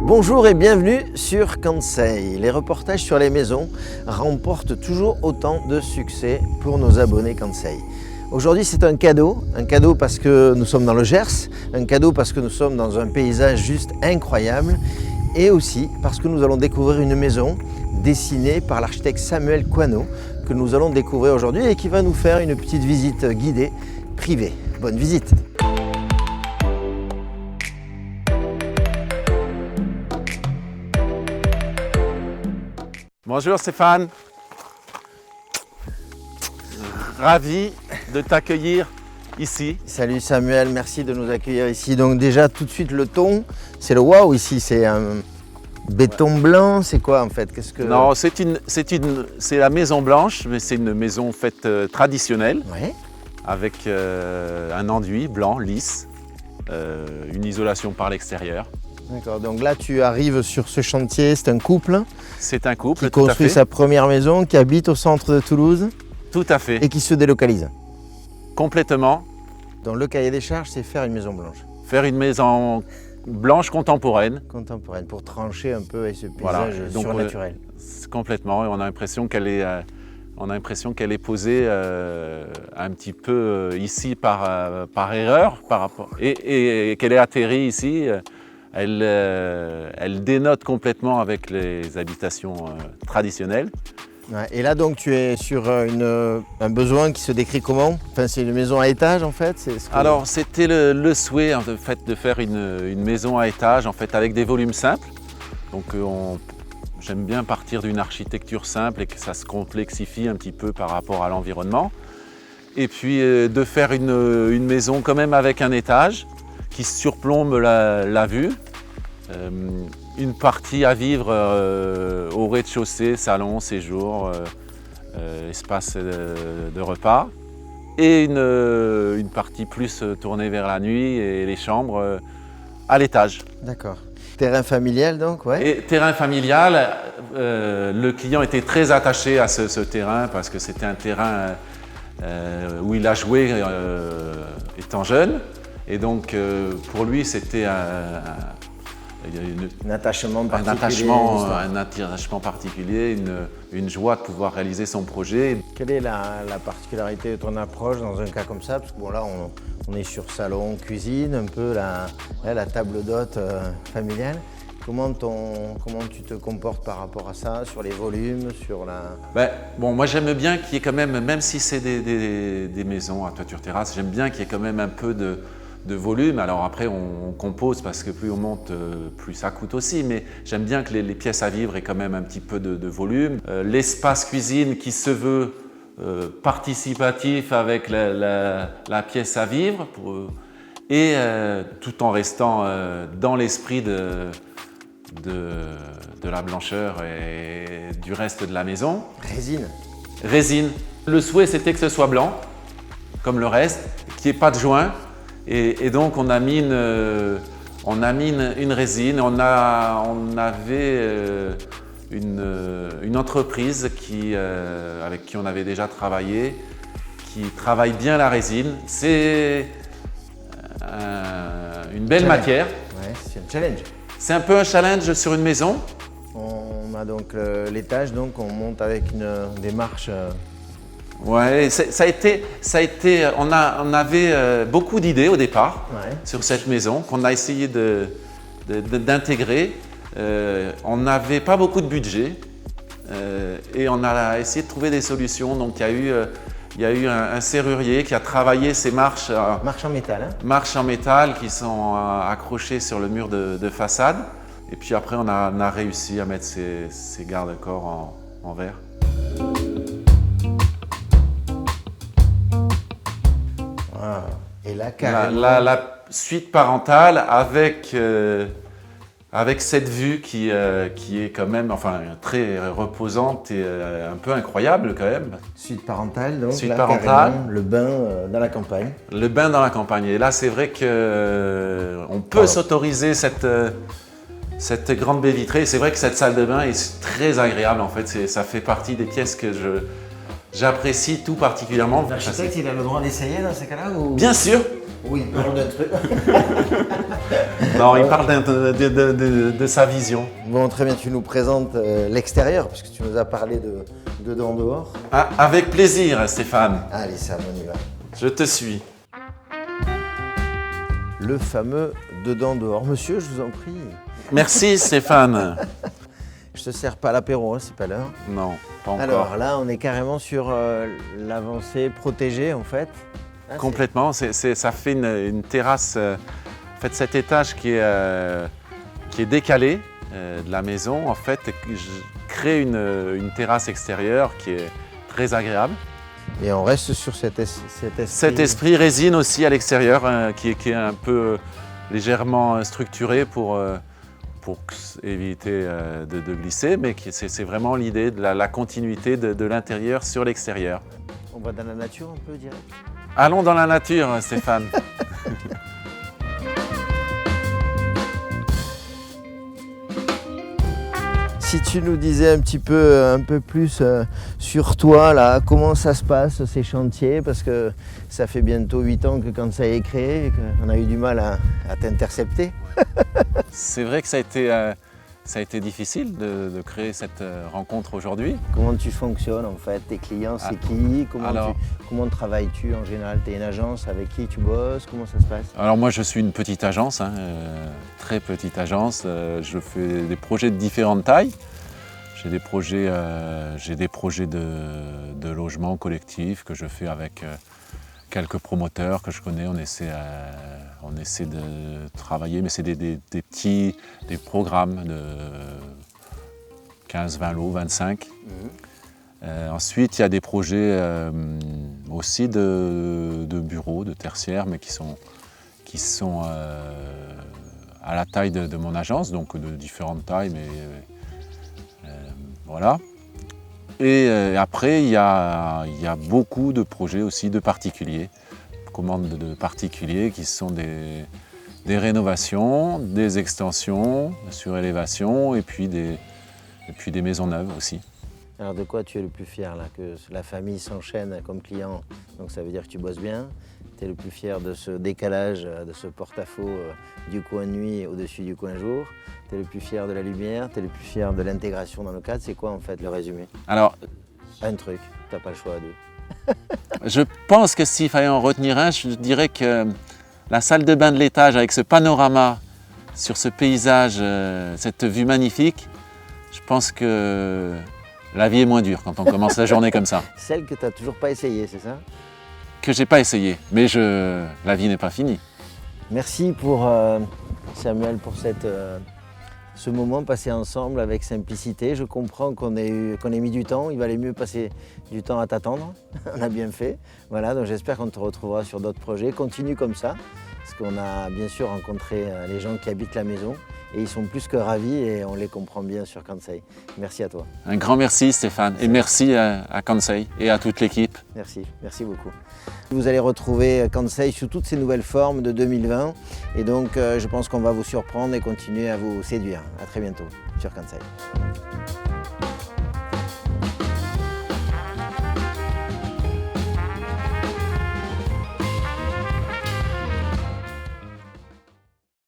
Bonjour et bienvenue sur Kansai. Les reportages sur les maisons remportent toujours autant de succès pour nos abonnés Kansai. Aujourd'hui c'est un cadeau parce que nous sommes dans le Gers, un cadeau parce que nous sommes dans un paysage juste incroyable et aussi parce que nous allons découvrir une maison dessinée par l'architecte Samuel Coineau que nous allons découvrir aujourd'hui et qui va nous faire une petite visite guidée privée. Bonne visite! Bonjour Stéphane, ravi de t'accueillir ici. Salut Samuel, merci de nous accueillir ici. Donc déjà tout de suite le ton, c'est le waouh ici, c'est un béton blanc, c'est quoi en fait? Non, c'est la Maison Blanche, mais c'est une maison faite traditionnelle, Ouais. avec un enduit blanc, lisse, une isolation par l'extérieur. D'accord, donc là tu arrives sur ce chantier, c'est un couple C'est un couple, qui tout à construit fait. sa première maison, qui habite au centre de Toulouse Tout à fait, et qui se délocalise. complètement. Donc le cahier des charges, c'est faire une maison blanche, Faire une maison blanche contemporaine, contemporaine, pour trancher un peu avec ce paysage Voilà, donc, surnaturel. complètement. Et on a l'impression qu'elle est posée un petit peu ici par erreur, et qu'elle est atterrie ici. Elle dénote complètement avec les habitations traditionnelles. Ouais, et là donc tu es sur un besoin qui se décrit comment? Enfin, c'est une maison à étage en fait, c'est ce que... Alors c'était le souhait en fait, de faire une maison à étage en fait, avec des volumes simples. Donc j'aime bien partir d'une architecture simple et que ça se complexifie un petit peu par rapport à l'environnement. Et puis de faire une maison quand même avec un étage qui surplombe la vue. Une partie à vivre au rez-de-chaussée, salon, séjour, espace de repas. Et une partie plus tournée vers la nuit et les chambres à l'étage. D'accord. Terrain familial donc, ouais. Et terrain familial, le client était très attaché à ce terrain parce que c'était un terrain où il a joué étant jeune. Et donc pour lui c'était Un attachement particulier. un attachement particulier, une joie de pouvoir réaliser son projet. Quelle est la particularité de ton approche dans un cas comme ça? Parce que bon là on est sur salon, cuisine, un peu la table d'hôte familiale. Comment tu te comportes par rapport à ça, sur les volumes, sur la... Bon, moi j'aime bien qu'il y ait quand même si c'est des maisons à toiture terrasse, j'aime bien qu'il y ait quand même un peu de volume. Alors après on compose parce que plus on monte, plus ça coûte aussi, mais j'aime bien que les pièces à vivre aient quand même un petit peu de volume. L'espace cuisine qui se veut participatif avec la pièce à vivre, et tout en restant dans l'esprit de la blancheur et du reste de la maison. Résine. Le souhait c'était que ce soit blanc, comme le reste, qu'il n'y ait pas de joint. Et donc on a mis une résine. On avait une entreprise avec qui on avait déjà travaillé, qui travaille bien la résine. C'est une belle matière. Ouais, c'est un challenge. C'est un peu un challenge sur une maison. On a donc l'étage, donc on monte avec des marches. Ouais, ça a été. On avait beaucoup d'idées au départ, Ouais. sur cette maison qu'on a essayé d'intégrer. On n'avait pas beaucoup de budget et on a essayé de trouver des solutions. Donc il y a eu un serrurier qui a travaillé ces marches. Marche en métal. Hein. Marches en métal qui sont accrochées sur le mur de façade. Et puis après, on a réussi à mettre ces garde-corps en verre. Ah. Et là, carrément... La suite parentale avec cette vue qui est quand même très reposante et un peu incroyable quand même. Suite parentale, donc Suite là, parentale. carrément, le bain dans la campagne. Le bain dans la campagne. Et là, c'est vrai qu'on peut s'autoriser cette grande baie vitrée. C'est vrai que cette salle de bain est très agréable en fait. Ça fait partie des pièces J'apprécie tout particulièrement. L'architecte, il a le droit d'essayer dans ces cas-là ou... Bien sûr. Oui, il parle d'un truc. Non, il parle de sa vision. Bon, très bien, tu nous présentes l'extérieur, puisque tu nous as parlé de dedans dehors. Ah, avec plaisir, Stéphane. Allez, Sam, on y va. Je te suis. Le fameux dedans dehors. Monsieur, je vous en prie. Merci, Stéphane. Je te sers pas l'apéro, hein, c'est pas l'heure. Non, pas encore. Alors là, on est carrément sur l'avancée protégée, en fait. Ah, Complètement, ça fait une terrasse, en fait cet étage qui est décalé de la maison, en fait, crée une terrasse extérieure qui est très agréable. Et on reste sur cet esprit résine aussi à l'extérieur, qui est un peu légèrement structuré pour éviter de glisser, mais c'est vraiment l'idée de la continuité de l'intérieur sur l'extérieur. On va dans la nature un peu direct. Allons dans la nature, Stéphane. Si tu nous disais un peu plus sur toi, là, comment ça se passe ces chantiers, parce que ça fait bientôt 8 ans que quand ça est créé et qu'on a eu du mal à t'intercepter. C'est vrai que ça a été difficile de créer cette rencontre aujourd'hui. Comment tu fonctionnes en fait? Tes clients, c'est qui? Comment travailles-tu en général? Tu es une agence, avec qui tu bosses? Comment ça se passe? Alors moi je suis une petite agence, très petite agence. Je fais des projets de différentes tailles. J'ai des projets de logement collectif que je fais avec quelques promoteurs que je connais. On essaie de travailler, mais c'est des programmes de 15, 20 lots, 25. Ensuite, il y a des projets aussi de bureaux, de tertiaires, mais qui sont à la taille de mon agence, donc de différentes tailles, mais voilà. Et après, il y a beaucoup de projets aussi de particuliers, commandes de particuliers qui sont des rénovations, des extensions, surélévation et puis des maisons neuves aussi. Alors de quoi tu es le plus fier là? Que la famille s'enchaîne comme client, donc ça veut dire que tu bosses bien. Tu es le plus fier de ce décalage, de ce porte-à-faux du coin nuit au-dessus du coin jour. Tu es le plus fier de la lumière, tu es le plus fier de l'intégration dans le cadre. C'est quoi en fait le résumé? Alors, un truc, tu n'as pas le choix à deux. Je pense que s'il fallait en retenir un, je dirais que la salle de bain de l'étage avec ce panorama sur ce paysage, cette vue magnifique, je pense que la vie est moins dure quand on commence la journée comme ça. Celle que tu n'as toujours pas essayée, c'est ça? Que j'ai pas essayé, mais la vie n'est pas finie. Merci pour Samuel pour ce moment passé ensemble avec simplicité. Je comprends qu'on ait mis du temps, il valait mieux passer du temps à t'attendre, on a bien fait. Voilà, donc j'espère qu'on te retrouvera sur d'autres projets. Continue comme ça, parce qu'on a bien sûr rencontré les gens qui habitent la maison et ils sont plus que ravis et on les comprend bien sur Kansai. Merci à toi. Un grand merci Stéphane et merci à Kansai et à toute l'équipe. Merci, merci beaucoup. Vous allez retrouver Kansai sous toutes ses nouvelles formes de 2020 et donc je pense qu'on va vous surprendre et continuer à vous séduire. À très bientôt sur Kansai.